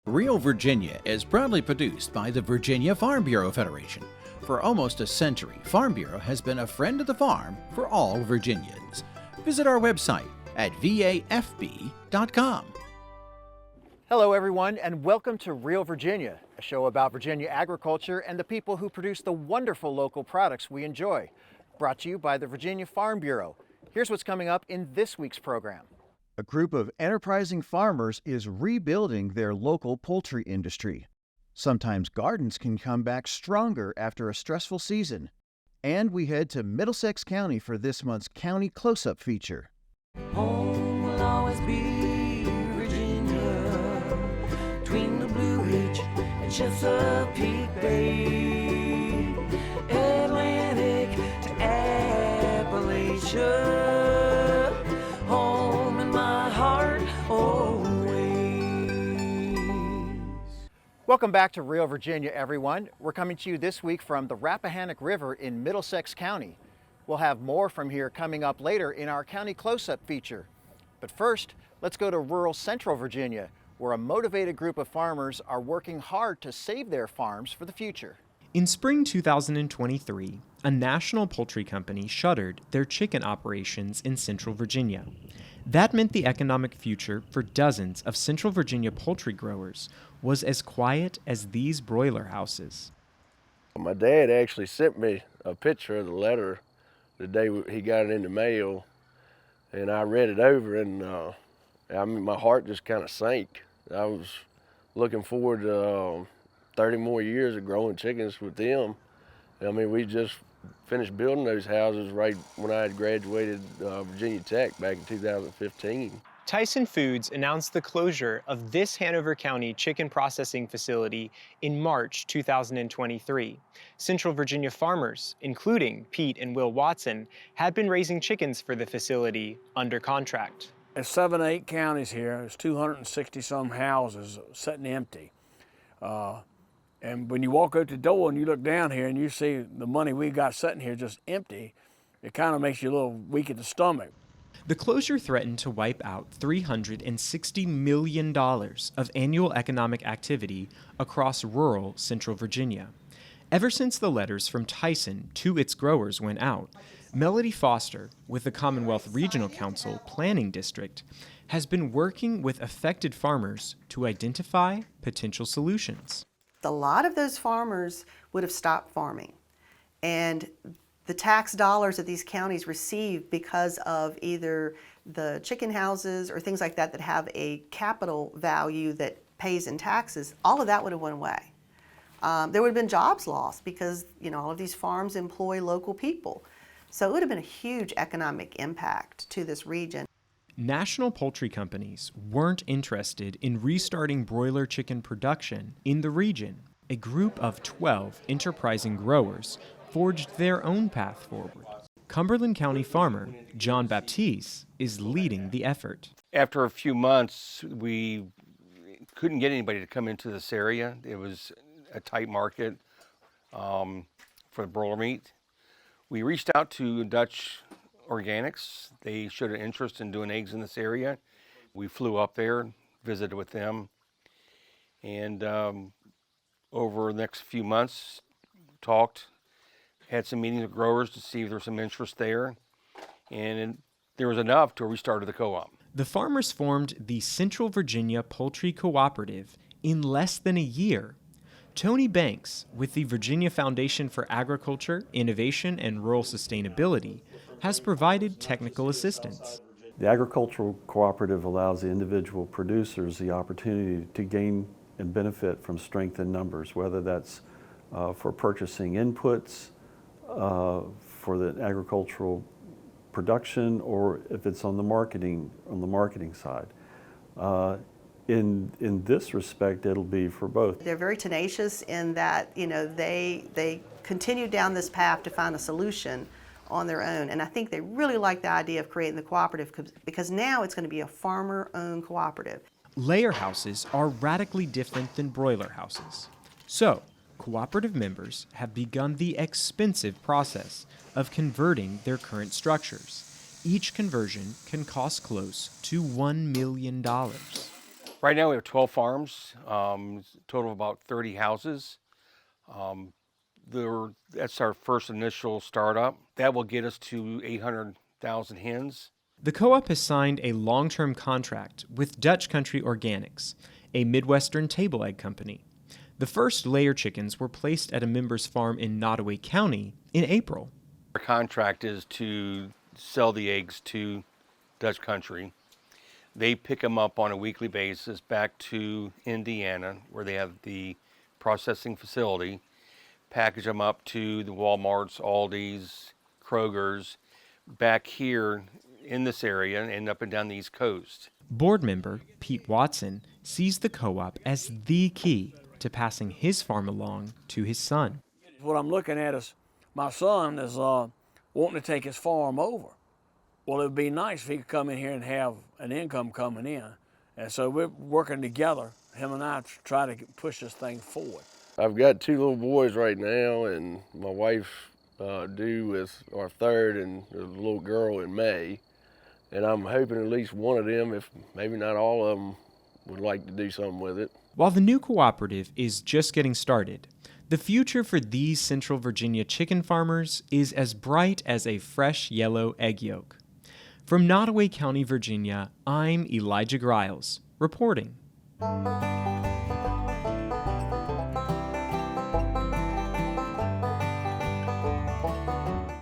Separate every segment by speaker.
Speaker 1: Real Virginia is proudly produced by the Virginia Farm Bureau Federation. For almost a century, Farm Bureau has been a friend of the farm for all Virginians. Visit our website at vafb.com.
Speaker 2: Hello everyone, and welcome to Real Virginia, a show about Virginia agriculture and the people who produce the wonderful local products we enjoy. Brought to you by the Virginia Farm Bureau. Here's what's coming up in this week's program.
Speaker 3: A group of enterprising farmers is rebuilding their local poultry industry. Sometimes gardens can come back stronger after a stressful season. And we head to Middlesex County for this month's County Close-Up feature.
Speaker 4: Home will always be Virginia, between the Blue Ridge and Chesapeake Bay, Atlantic to Appalachia.
Speaker 2: Welcome back to Real Virginia, everyone. We're coming to you this week from the Rappahannock River in Middlesex County. We'll have more from here coming up later in our County Close-Up feature. But first, let's go to rural Central Virginia, where a motivated group of farmers are working hard to save their farms for the future.
Speaker 5: In spring 2023, a national poultry company shuttered their chicken operations in Central Virginia. That meant the economic future for dozens of Central Virginia poultry growers was as quiet as these broiler houses.
Speaker 6: My dad actually sent me a picture of the letter the day he got it in the mail, and I read it over, and my heart just kind of sank. I was looking forward to 30 more years of growing chickens with them. I mean, we just finished building those houses right when I had graduated Virginia Tech back in 2015.
Speaker 7: Tyson Foods announced the closure of this Hanover County chicken processing facility in March 2023. Central Virginia farmers, including Pete and Will Watson, had been raising chickens for the facility under contract.
Speaker 8: There's 7 or 8 counties here. There's 260 some houses sitting empty. And when you walk out the door and you look down here and you see the money we got sitting here just empty, it kind of makes you a little weak at the stomach.
Speaker 5: The closure threatened to wipe out $360 million of annual economic activity across rural Central Virginia. Ever since the letters from Tyson to its growers went out, Melody Foster, with the Commonwealth Regional Council Planning District, has been working with affected farmers to identify potential solutions.
Speaker 9: A lot of those farmers would have stopped farming, and the tax dollars that these counties receive because of either the chicken houses or things like that that have a capital value that pays in taxes, all of that would have went away. There would have been jobs lost because all of these farms employ local people. So it would have been a huge economic impact to this region.
Speaker 5: National poultry companies weren't interested in restarting broiler chicken production in the region. A group of 12 enterprising growers forged their own path forward. Cumberland County farmer John Baptiste is leading the effort.
Speaker 10: After a few months, we couldn't get anybody to come into this area. It was a tight market for broiler meat. We reached out to Dutch Organics. They showed an interest in doing eggs in this area. We flew up there, visited with them, and over the next few months, talked, had some meetings with growers to see if there was some interest there, and there was enough to restart the co-op.
Speaker 5: The farmers formed the Central Virginia Poultry Cooperative in less than a year. Tony Banks, with the Virginia Foundation for Agriculture, Innovation, and Rural Sustainability, has provided technical assistance.
Speaker 11: The agricultural cooperative allows the individual producers the opportunity to gain and benefit from strength in numbers, whether that's for purchasing inputs, for the agricultural production, or if it's on the marketing side. In this respect, it'll be for both.
Speaker 9: They're very tenacious in that they continue down this path to find a solution on their own, and I think they really like the idea of creating the cooperative because now it's going to be a farmer-owned cooperative.
Speaker 5: Layer houses are radically different than broiler houses. So, cooperative members have begun the expensive process of converting their current structures. Each conversion can cost close to $1 million.
Speaker 10: Right now we have 12 farms, total of about 30 houses. That's our first initial startup. That will get us to 800,000 hens.
Speaker 5: The co-op has signed a long-term contract with Dutch Country Organics, a Midwestern table egg company. The first layer chickens were placed at a member's farm in Nottoway County in April.
Speaker 10: Our contract is to sell the eggs to Dutch Country. They pick them up on a weekly basis back to Indiana, where they have the processing facility, package them up to the Walmarts, Aldi's, Kroger's, back here in this area and up and down the East Coast.
Speaker 5: Board member Pete Watson sees the co-op as the key to passing his farm along to his son.
Speaker 8: What I'm looking at is my son is wanting to take his farm over. Well, it would be nice if he could come in here and have an income coming in. And so we're working together, him and I, to try to push this thing forward.
Speaker 6: I've got 2 little boys right now, and my wife due with our third and a little girl in May. And I'm hoping at least one of them, if maybe not all of them, would like to do something with it.
Speaker 5: While the new cooperative is just getting started, the future for these Central Virginia chicken farmers is as bright as a fresh yellow egg yolk. From Nottoway County, Virginia, I'm Elijah Griles, reporting.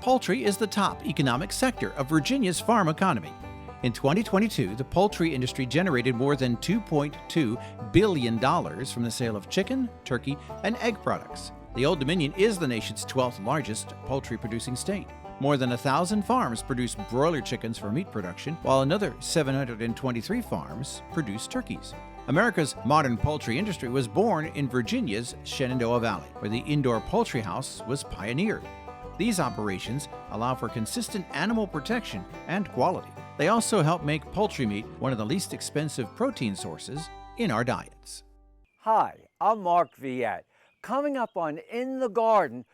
Speaker 1: Poultry is the top economic sector of Virginia's farm economy. In 2022, the poultry industry generated more than $2.2 billion from the sale of chicken, turkey, and egg products. The Old Dominion is the nation's 12th largest poultry-producing state. More than 1,000 farms produce broiler chickens for meat production, while another 723 farms produce turkeys. America's modern poultry industry was born in Virginia's Shenandoah Valley, where the indoor poultry house was pioneered. These operations allow for consistent animal protection and quality. They also help make poultry meat one of the least expensive protein sources in our diets.
Speaker 12: Hi, I'm Mark Viette. Coming up on In the Garden,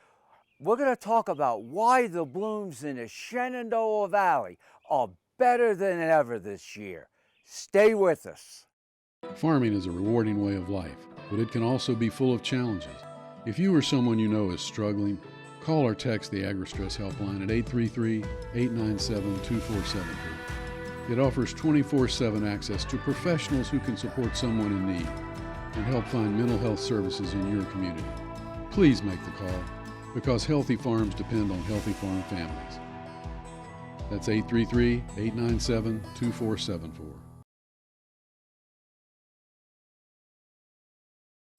Speaker 12: we're going to talk about why the blooms in the Shenandoah Valley are better than ever this year. Stay with us.
Speaker 13: Farming is a rewarding way of life, but it can also be full of challenges. If you or someone you know is struggling, call or text the AgriStress helpline at 833-897-2473. It offers 24/7 access to professionals who can support someone in need and help find mental health services in your community. Please make the call, because healthy farms depend on healthy farm families. That's 833-897-2474.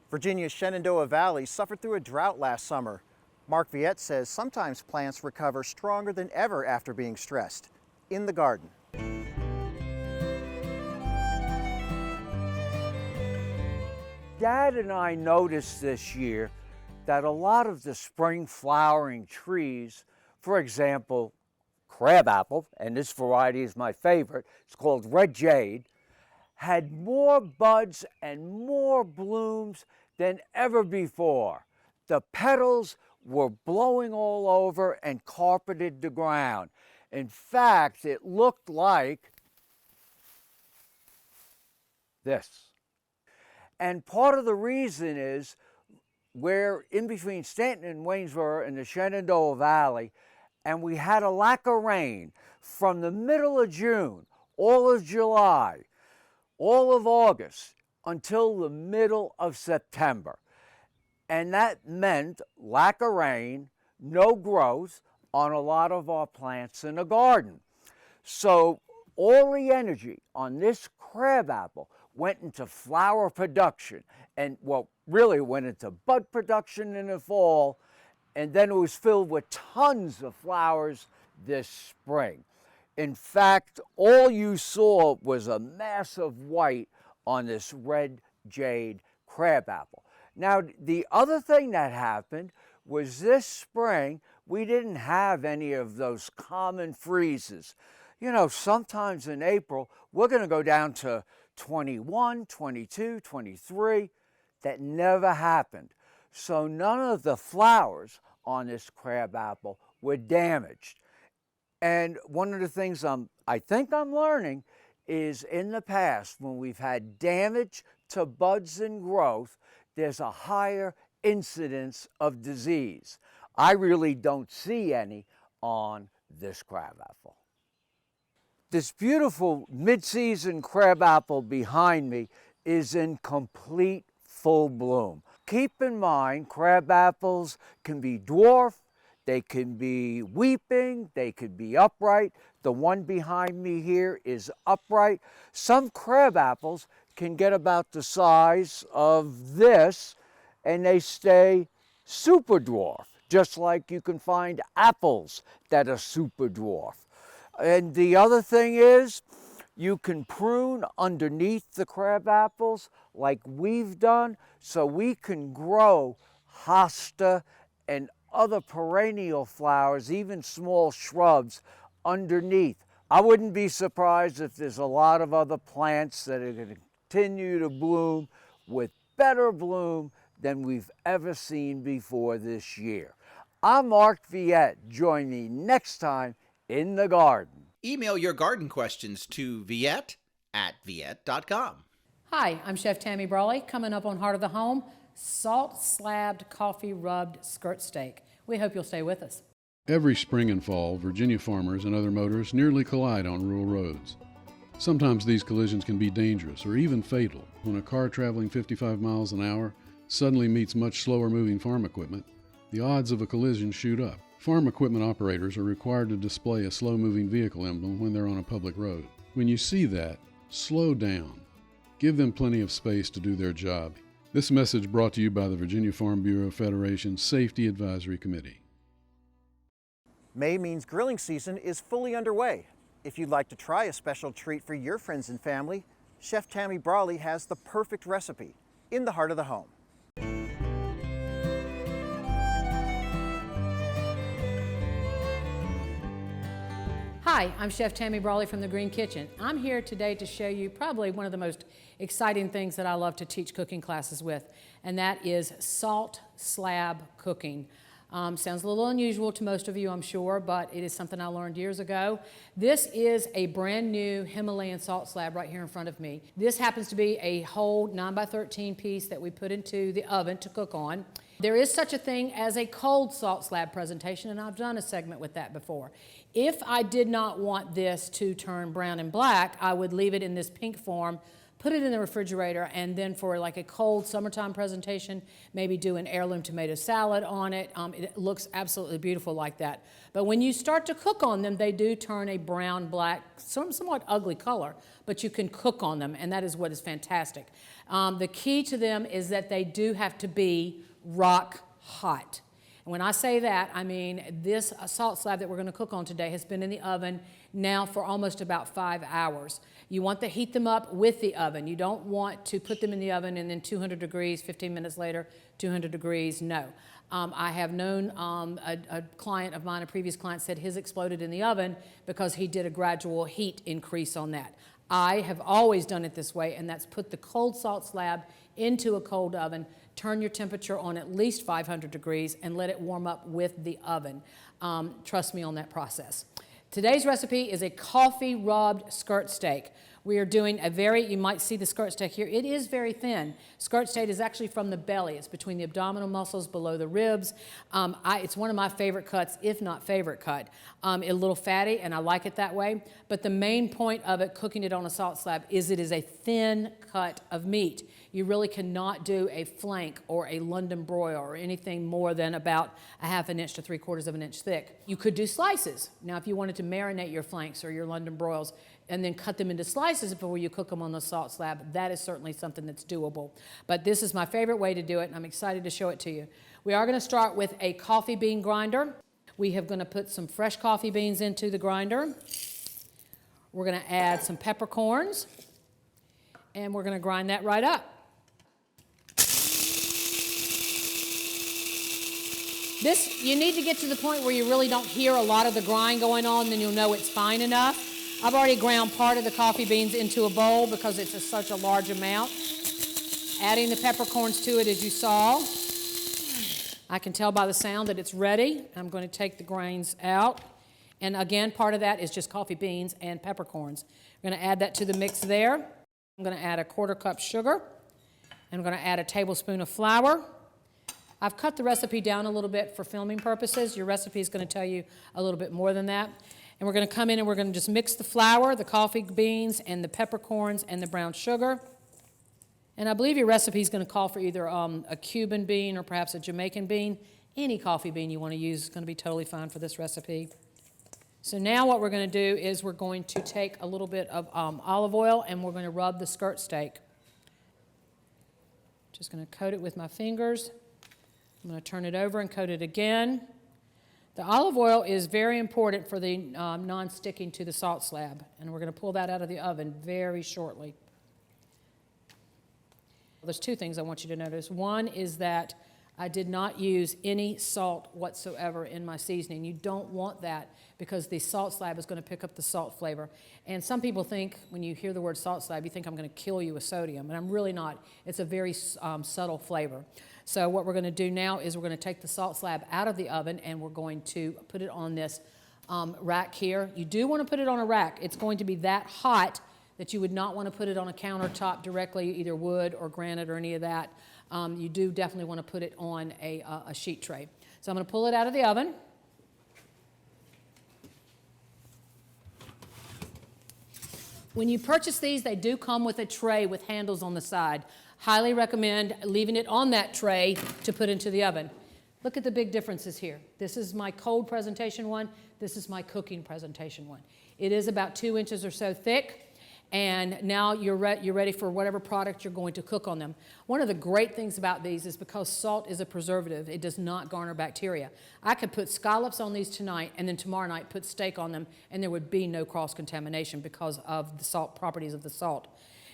Speaker 2: Virginia's Shenandoah Valley suffered through a drought last summer. Mark Viette says sometimes plants recover stronger than ever after being stressed. In the Garden.
Speaker 12: Dad and I noticed this year that a lot of the spring flowering trees, for example, crabapple, and this variety is my favorite, it's called red jade, had more buds and more blooms than ever before. The petals were blowing all over and carpeted the ground. In fact, it looked like this. And part of the reason is we're in between Stanton and Waynesboro in the Shenandoah Valley, and we had a lack of rain from the middle of June, all of July, all of August, until the middle of September. And that meant lack of rain, no growth on a lot of our plants in the garden. So all the energy on this crabapple went into flower production, and well, really went into bud production in the fall, and then it was filled with tons of flowers this spring. In fact, all you saw was a mass of white on this red jade crabapple. Now, the other thing that happened was this spring, we didn't have any of those common freezes. You know, sometimes in April, we're going to go down to 21, 22, 23. That never happened. So none of the flowers on this crabapple were damaged. And one of the things I think I'm learning is in the past, when we've had damage to buds and growth, there's a higher incidence of disease. I really don't see any on this crabapple. This beautiful mid-season crabapple behind me is in complete full bloom. Keep in mind, crabapples can be dwarf, they can be weeping, they could be upright. The one behind me here is upright. Some crabapples can get about the size of this and they stay super dwarf, just like you can find apples that are super dwarf. And the other thing is, you can prune underneath the crabapples like we've done, so we can grow hosta and other perennial flowers, even small shrubs underneath. I wouldn't be surprised if there's a lot of other plants that are going to continue to bloom with better bloom than we've ever seen before this year. I'm Mark Viette. Join me next time in the garden.
Speaker 1: Email your garden questions to viette@viette.com.
Speaker 14: Hi, I'm Chef Tammy Brawley. Coming up on Heart of the Home, salt slabbed coffee rubbed skirt steak. We hope you'll stay with us.
Speaker 13: Every spring and fall, Virginia farmers and other motorists nearly collide on rural roads. Sometimes these collisions can be dangerous or even fatal when a car traveling 55 miles an hour suddenly meets much slower moving farm equipment. The odds of a collision shoot up. Farm equipment operators are required to display a slow-moving vehicle emblem when they're on a public road. When you see that, slow down. Give them plenty of space to do their job. This message brought to you by the Virginia Farm Bureau Federation Safety Advisory Committee.
Speaker 2: May means grilling season is fully underway. If you'd like to try a special treat for your friends and family, Chef Tammy Brawley has the perfect recipe in the heart of the home.
Speaker 14: Hi, I'm Chef Tammy Brawley from the Green Kitchen. I'm here today to show you probably one of the most exciting things that I love to teach cooking classes with, and that is salt slab cooking. Sounds a little unusual to most of you, I'm sure, but it is something I learned years ago. This is a brand new Himalayan salt slab right here in front of me. This happens to be a whole 9x13 piece that we put into the oven to cook on. There is such a thing as a cold salt slab presentation, and I've done a segment with that before. If I did not want this to turn brown and black, I would leave it in this pink form, put it in the refrigerator, and then for like a cold summertime presentation, maybe do an heirloom tomato salad on it. It looks absolutely beautiful like that. But when you start to cook on them, they do turn a brown, black, somewhat ugly color, but you can cook on them, and that is what is fantastic. The key to them is that they do have to be rock hot. And when I say that, I mean this salt slab that we're going to cook on today has been in the oven now for almost about 5 hours. You want to heat them up with the oven. You don't want to put them in the oven and then 200 degrees, 15 minutes later, 200 degrees, no. I have known a client of mine, a previous client, said his exploded in the oven because he did a gradual heat increase on that. I have always done it this way, and that's put the cold salt slab into a cold oven, turn your temperature on at least 500 degrees, and let it warm up with the oven. Trust me on that process. Today's recipe is a coffee rubbed skirt steak. We are doing you might see the skirt steak here. It is very thin. Skirt steak is actually from the belly. It's between the abdominal muscles, below the ribs. It's one of my favorite cuts, if not favorite cut. It's a little fatty, and I like it that way. But the main point of it, cooking it on a salt slab, is it is a thin cut of meat. You really cannot do a flank or a London broil or anything more than about a 1/2 inch to 3/4 of an inch thick. You could do slices. Now, if you wanted to marinate your flanks or your London broils and then cut them into slices before you cook them on the salt slab, that is certainly something that's doable. But this is my favorite way to do it, and I'm excited to show it to you. We are going to start with a coffee bean grinder. We are going to put some fresh coffee beans into the grinder. We're going to add some peppercorns, and we're going to grind that right up. You need to get to the point where you really don't hear a lot of the grind going on, then you'll know it's fine enough. I've already ground part of the coffee beans into a bowl because it's such a large amount. Adding the peppercorns to it as you saw. I can tell by the sound that it's ready. I'm going to take the grains out And again, part of that is just coffee beans and peppercorns. I'm going to add that to the mix there. I'm going to add a 1/4 cup sugar. I'm going to add a tablespoon of flour. I've cut the recipe down a little bit for filming purposes. Your recipe is going to tell you a little bit more than that. And we're going to come in and we're going to just mix the flour, the coffee beans, and the peppercorns, and the brown sugar. And I believe your recipe is going to call for either a Cuban bean or perhaps a Jamaican bean. Any coffee bean you want to use is going to be totally fine for this recipe. So now what we're going to do is we're going to take a little bit of olive oil and we're going to rub the skirt steak. Just going to coat it with my fingers. I'm going to turn it over and coat it again. The olive oil is very important for the non-sticking to the salt slab, and we're going to pull that out of the oven very shortly. There's two things I want you to notice. One is that I did not use any salt whatsoever in my seasoning. You don't want that because the salt slab is going to pick up the salt flavor. And some people think, when you hear the word salt slab, you think I'm going to kill you with sodium, and I'm really not. It's a very subtle flavor. So what we're going to do now is we're going to take the salt slab out of the oven and we're going to put it on this rack here. You do want to put it on a rack. It's going to be that hot that you would not want to put it on a countertop directly, either wood or granite or any of that. You do definitely want to put it on a sheet tray. So I'm going to pull it out of the oven. When you purchase these, they do come with a tray with handles on the side. Highly recommend leaving it on that tray to put into the oven. Look at the big differences here. This is my cold presentation one. This is my cooking presentation one. It is about 2 inches or so thick. And now you're ready for whatever product you're going to cook on them. One of the great things about these is because salt is a preservative, it does not garner bacteria. I could put scallops on these tonight and then tomorrow night put steak on them and there would be no cross-contamination because of the salt properties of the salt.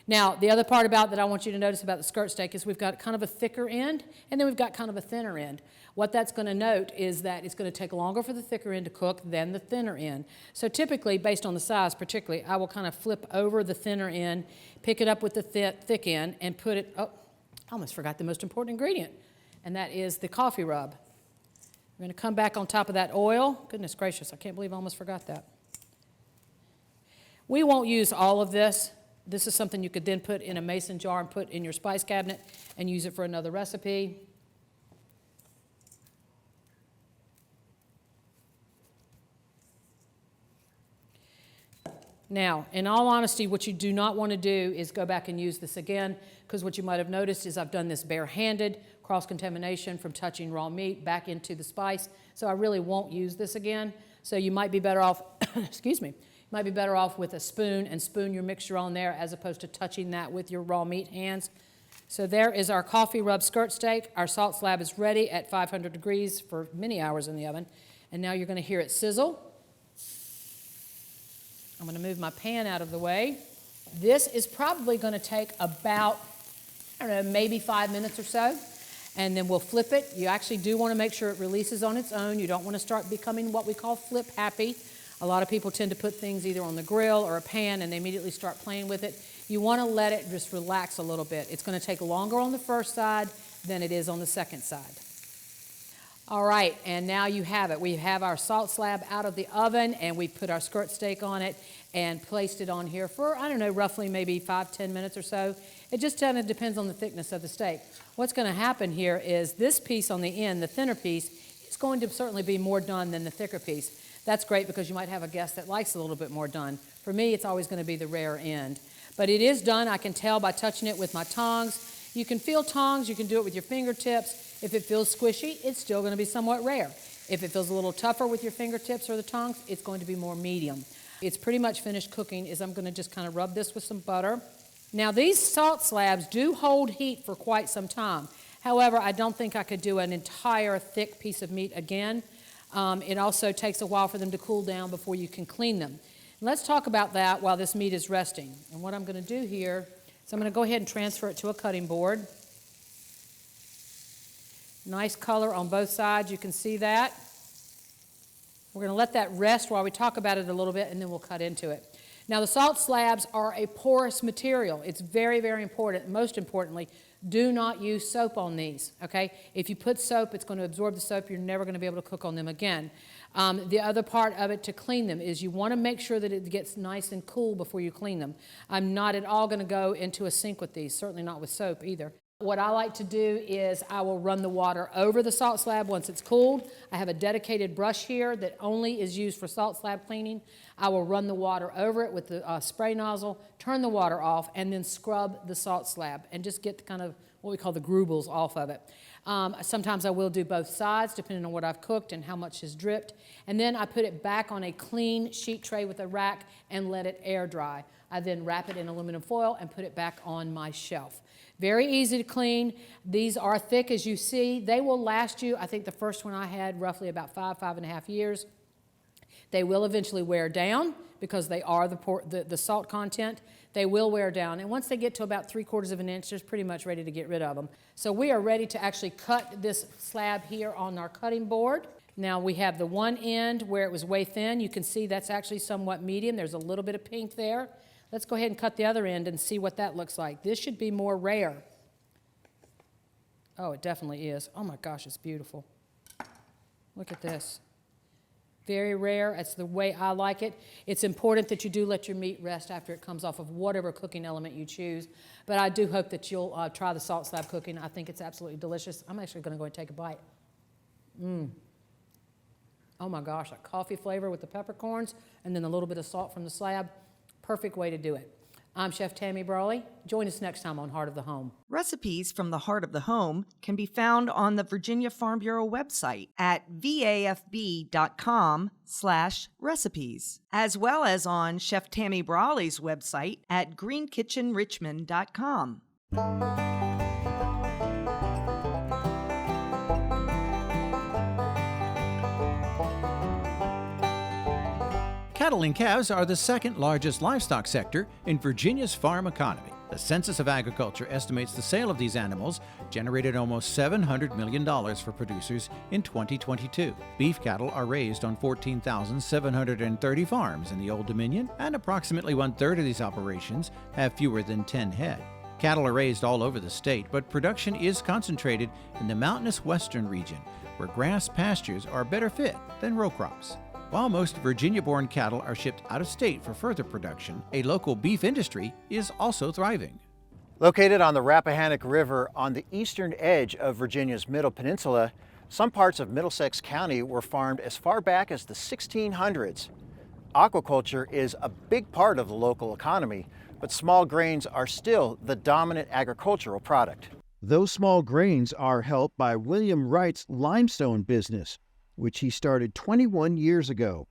Speaker 14: Now, the other part about that I want you to notice about the skirt steak is we've got kind of a thicker end and then we've got kind of a thinner end. What that's going to note is that it's going to take longer for the thicker end to cook than the thinner end. So typically, based on the size particularly, I will kind of flip over the thinner end, pick it up with the thick end, and put it, oh, I almost forgot the most important ingredient, and that is the coffee rub. We're going to come back on top of that oil. Goodness gracious, I can't believe I almost forgot that. We won't use all of this. This is something you could then put in a mason jar and put in your spice cabinet and use it for another recipe. Now, in all honesty, what you do not want to do is go back and use this again, because what you might have noticed is I've done this barehanded, cross-contamination from touching raw meat back into the spice, so I really won't use this again. So you might be better off, excuse me, might be better off with a spoon and spoon your mixture on there as opposed to touching that with your raw meat hands. So there is our coffee rub skirt steak. Our salt slab is ready at 500 degrees for many hours in the oven, and now you're going to hear it sizzle. I'm going to move my pan out of the way. This is probably going to take about, I don't know, maybe 5 minutes or so, and then we'll flip it. You actually do want to make sure it releases on its own. You don't want to start becoming what we call flip happy. A lot of people tend to put things either on the grill or a pan and they immediately start playing with it. You want to let it just relax a little bit. It's going to take longer on the first side than it is on the second side. All right, and now you have it. We have our salt slab out of the oven, and we put our skirt steak on it and placed it on here for, I don't know, roughly maybe 5-10 minutes or so. It just kind of depends on the thickness of the steak. What's going to happen here is this piece on the end, the thinner piece, is going to certainly be more done than the thicker piece. That's great because you might have a guest that likes a little bit more done. For me, it's always going to be the rare end. But it is done. I can tell by touching it with my tongs. You can feel tongs. You can do it with your fingertips. If it feels squishy, it's still going to be somewhat rare. If it feels a little tougher with your fingertips or the tongs, it's going to be more medium. It's pretty much finished cooking. I'm going to just kind of rub this with some butter. Now, these salt slabs do hold heat for quite some time. However, I don't think I could do an entire thick piece of meat again. It also takes a while for them to cool down before you can clean them. Let's talk about that while this meat is resting. And what I'm going to do here is I'm going to go ahead and transfer it to a cutting board. Nice color on both sides, you can see that. We're going to let that rest while we talk about it a little bit, and then we'll cut into it. Now, the salt slabs are a porous material. It's very, very important. Most importantly, Do not use soap on these, okay? If you put soap, it's going to absorb the soap. You're never going to be able to cook on them again. The other part of it to clean them is you want to make sure that it gets nice and cool before you clean them. I'm not at all going to go into a sink with these, certainly not with soap either. What I like to do is I will run the water over the salt slab once it's cooled. I have a dedicated brush here that only is used for salt slab cleaning. I will run the water over it with the spray nozzle, turn the water off, and then scrub the salt slab and just get the kind of what we call the grubles off of it. Sometimes I will do both sides depending on what I've cooked and how much has dripped. And then I put it back on a clean sheet tray with a rack and let it air dry. I then wrap it in aluminum foil and put it back on my shelf. Very easy to clean. These are thick, as you see. They will last you, I think the first one I had roughly about 5.5 years. They will eventually wear down because they are the salt content. They will wear down. And once they get to about 3/4 of an inch, they're pretty much ready to get rid of them. So we are ready to actually cut this slab here on our cutting board. Now we have the one end where it was way thin. You can see that's actually somewhat medium. There's a little bit of pink there. Let's go ahead and cut the other end and see what that looks like. This should be more rare. Oh, it definitely is. Oh my gosh, it's beautiful. Look at this. Very rare. That's the way I like it. It's important that you do let your meat rest after it comes off of whatever cooking element you choose. But I do hope that you'll try the salt slab cooking. I think it's absolutely delicious. I'm actually going to go and take a bite. Oh my gosh, that coffee flavor with the peppercorns and then a little bit of salt from the slab. Perfect way to do it. I'm Chef Tammy Brawley. Join us next time on Heart of the Home.
Speaker 15: Recipes from the Heart of the Home can be found on the Virginia Farm Bureau website at vafb.com/recipes, as well as on Chef Tammy Brawley's website at greenkitchenrichmond.com.
Speaker 1: Cattle and calves are the second largest livestock sector in Virginia's farm economy. The Census of Agriculture estimates the sale of these animals generated almost $700 million for producers in 2022. Beef cattle are raised on 14,730 farms in the Old Dominion, and approximately 1/3 of these operations have fewer than 10 head. Cattle are raised all over the state, but production is concentrated in the mountainous western region, where grass pastures are a better fit than row crops. While most Virginia-born cattle are shipped out of state for further production, a local beef industry is also thriving.
Speaker 2: Located on the Rappahannock River on the eastern edge of Virginia's Middle Peninsula, some parts of Middlesex County were farmed as far back as the 1600s. Aquaculture is a big part of the local economy, but small grains are still the dominant agricultural product.
Speaker 3: Those small grains are helped by William Wright's limestone business, which he started 21 years ago.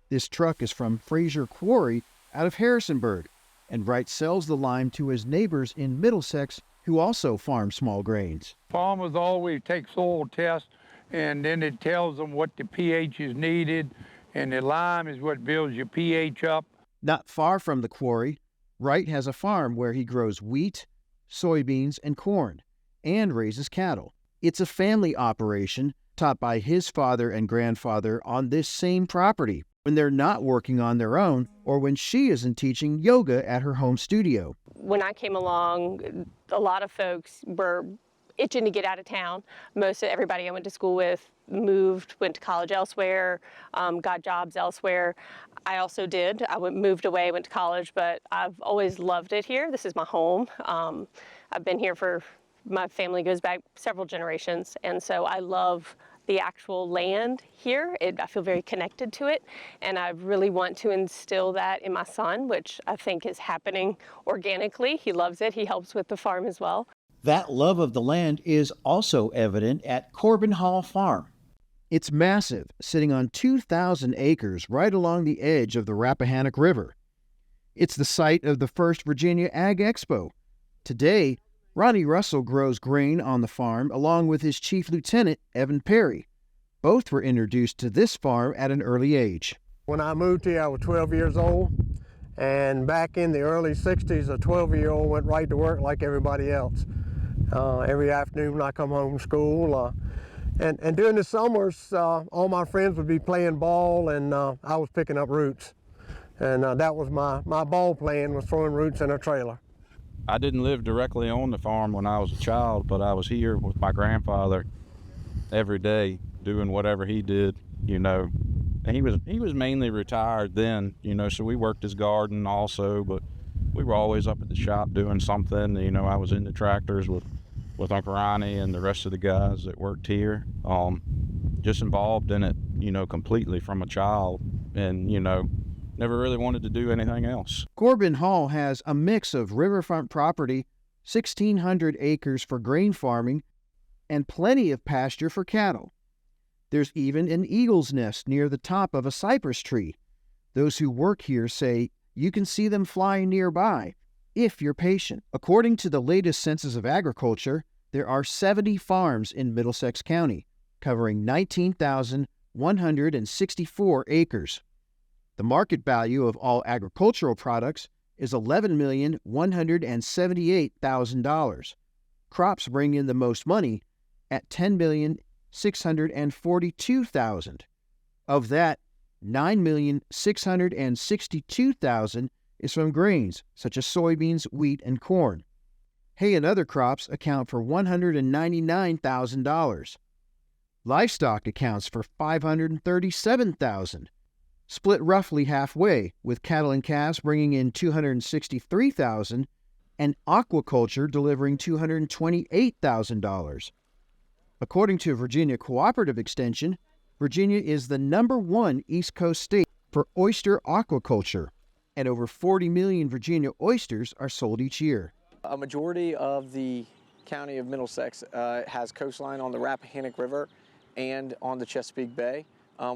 Speaker 3: This truck is from Fraser Quarry out of Harrisonburg, and Wright sells the lime to his neighbors in Middlesex who also farm small grains.
Speaker 16: Farmers always take soil tests, and then it tells them what the pH is needed, and the lime is what builds your pH up.
Speaker 3: Not far from the quarry, Wright has a farm where he grows wheat, soybeans, and corn, and raises cattle. It's a family operation taught by his father and grandfather on this same property when they're not working on their own or when she isn't teaching yoga at her home studio.
Speaker 17: When I came along, a lot of folks were itching to get out of town. Most of everybody I went to school with moved, went to college elsewhere, got jobs elsewhere. I also did. I moved away, went to college, but I've always loved it here. This is my home. I've been here my family goes back several generations, and so I love the actual land here. I feel very connected to it, and I really want to instill that in my son, which I think is happening organically. He loves it. He helps with the farm as well.
Speaker 3: That love of the land is also evident at Corbin Hall Farm. It's massive, sitting on 2,000 acres right along the edge of the Rappahannock River. It's the site of the first Virginia Ag Expo. Today, Ronnie Russell grows grain on the farm along with his chief lieutenant, Evan Perry. Both were introduced to this farm at an early age.
Speaker 18: When I moved here, I was 12 years old, and back in the early 60s, a 12-year-old went right to work like everybody else. Every afternoon when I come home from school, and during the summers, all my friends would be playing ball, and I was picking up roots. And that was my ball playing, was throwing roots in a trailer.
Speaker 19: I didn't live directly on the farm when I was a child, but I was here with my grandfather every day doing whatever he did, you know. And he was mainly retired then, you know, so we worked his garden also, but we were always up at the shop doing something. You know, I was in the tractors with Uncle Ronnie and the rest of the guys that worked here. Just involved in it, you know, completely from a child, and, you know, never really wanted to do anything else.
Speaker 3: Corbin Hall has a mix of riverfront property, 1,600 acres for grain farming, and plenty of pasture for cattle. There's even an eagle's nest near the top of a cypress tree. Those who work here say you can see them flying nearby if you're patient. According to the latest Census of Agriculture, there are 70 farms in Middlesex County, covering 19,164 acres. The market value of all agricultural products is $11,178,000. Crops bring in the most money at $10,642,000. Of that, $9,662,000 is from grains such as soybeans, wheat, and corn. Hay and other crops account for $199,000. Livestock accounts for $537,000, split roughly halfway, with cattle and calves bringing in $263,000 and aquaculture delivering $228,000. According to Virginia Cooperative Extension, Virginia is the #1 East Coast state for oyster aquaculture, and over 40 million Virginia oysters are sold each year.
Speaker 20: A majority of the county of Middlesex has coastline on the Rappahannock River and on the Chesapeake Bay,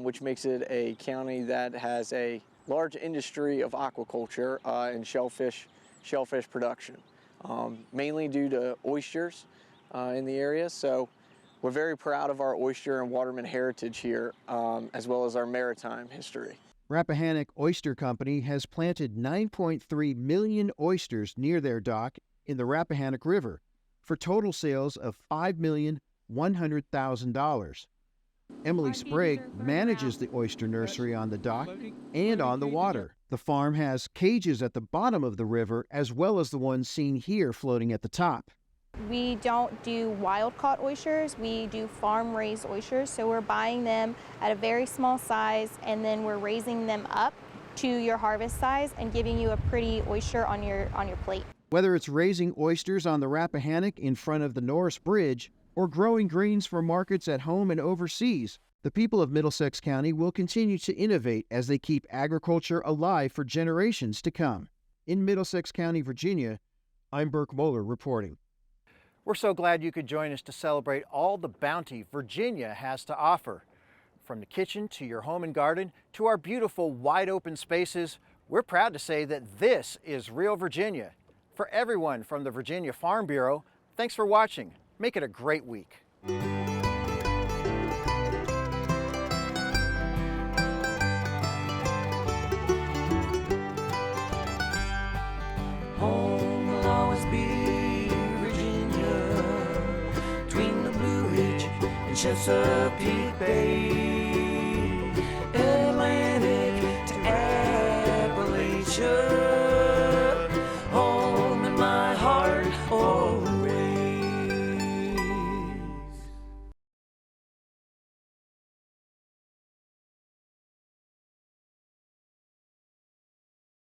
Speaker 20: which makes it a county that has a large industry of aquaculture and shellfish production, mainly due to oysters in the area. So we're very proud of our oyster and waterman heritage here, as well as our maritime history.
Speaker 3: Rappahannock Oyster Company has planted 9.3 million oysters near their dock in the Rappahannock River for total sales of $5,100,000. Emily Sprague manages the oyster nursery on the dock and on the water. The farm has cages at the bottom of the river as well as the ones seen here floating at the top.
Speaker 21: We don't do wild-caught oysters, we do farm-raised oysters, so we're buying them at a very small size and then we're raising them up to your harvest size and giving you a pretty oyster on your plate.
Speaker 3: Whether it's raising oysters on the Rappahannock in front of the Norris Bridge or growing greens for markets at home and overseas, the people of Middlesex County will continue to innovate as they keep agriculture alive for generations to come. In Middlesex County, Virginia, I'm Burke Moeller reporting.
Speaker 2: We're so glad you could join us to celebrate all the bounty Virginia has to offer. From the kitchen to your home and garden to our beautiful wide open spaces, we're proud to say that this is Real Virginia. For everyone from the Virginia Farm Bureau, thanks for watching. Make it a great week.
Speaker 4: Home will always be Virginia, between the Blue Ridge and Chesapeake Bay.